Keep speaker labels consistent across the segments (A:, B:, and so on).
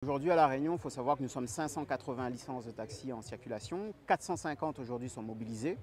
A: Aujourd'hui à La Réunion, il faut savoir que nous sommes 580 licences de taxi en circulation, 450 aujourd'hui sont mobilisées.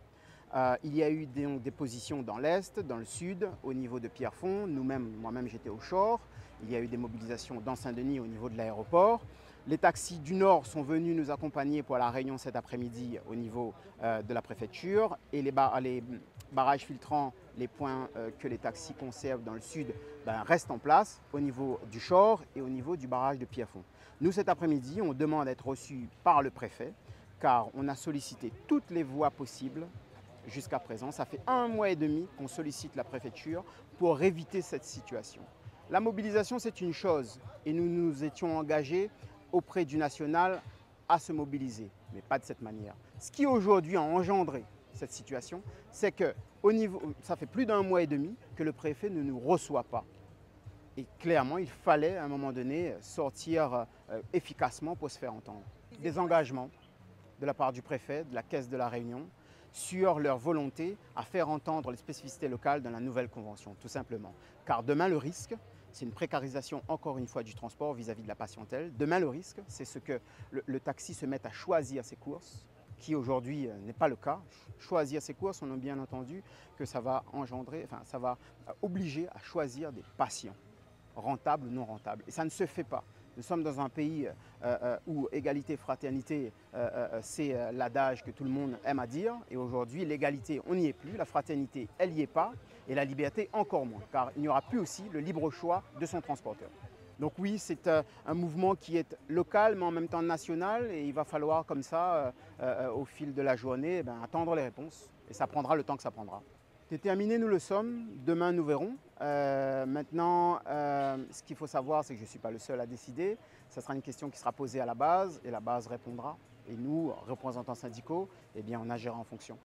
A: Il y a eu des positions dans l'Est, dans le Sud, au niveau de Pierrefonds, moi-même j'étais au Shore. Il y a eu des mobilisations dans Saint-Denis au niveau de l'aéroport. Les taxis du Nord sont venus nous accompagner pour La Réunion cet après-midi au niveau de la préfecture et les barrages filtrants, les points que les taxis conservent dans le Sud restent en place au niveau du Shore et au niveau du barrage de Pierrefonds. Nous cet après-midi, on demande d'être reçus par le préfet car on a sollicité toutes les voies possibles jusqu'à présent. Ça fait 1 mois et demi qu'on sollicite la préfecture pour éviter cette situation. La mobilisation, c'est une chose et nous nous étions engagés auprès du national à se mobiliser, mais pas de cette manière. Ce qui aujourd'hui a engendré cette situation, c'est que ça fait plus d'1 mois et demi que le préfet ne nous reçoit pas. Et clairement, il fallait à un moment donné sortir efficacement pour se faire entendre. Des engagements de la part du préfet, de la Caisse de La Réunion, sur leur volonté à faire entendre les spécificités locales dans la nouvelle convention, tout simplement. Car demain, le risque, c'est une précarisation encore une fois du transport vis-à-vis de la patientèle. Demain, le risque, c'est ce que le taxi se mette à choisir ses courses, qui aujourd'hui n'est pas le cas. Choisir ses courses, on a bien entendu que ça va ça va obliger à choisir des patients, rentables ou non rentables. Et ça ne se fait pas. Nous sommes dans un pays où égalité, fraternité, c'est l'adage que tout le monde aime à dire. Et aujourd'hui, l'égalité, on n'y est plus. La fraternité, elle n'y est pas. Et la liberté, encore moins. Car il n'y aura plus aussi le libre choix de son transporteur. Donc oui, c'est un mouvement qui est local, mais en même temps national. Et il va falloir, comme ça, au fil de la journée, attendre les réponses. Et ça prendra le temps que ça prendra. Déterminés, nous le sommes. Demain, nous verrons. Maintenant, ce qu'il faut savoir, c'est que je ne suis pas le seul à décider. Ce sera une question qui sera posée à la base et la base répondra. Et nous, représentants syndicaux, eh bien, on agira en fonction.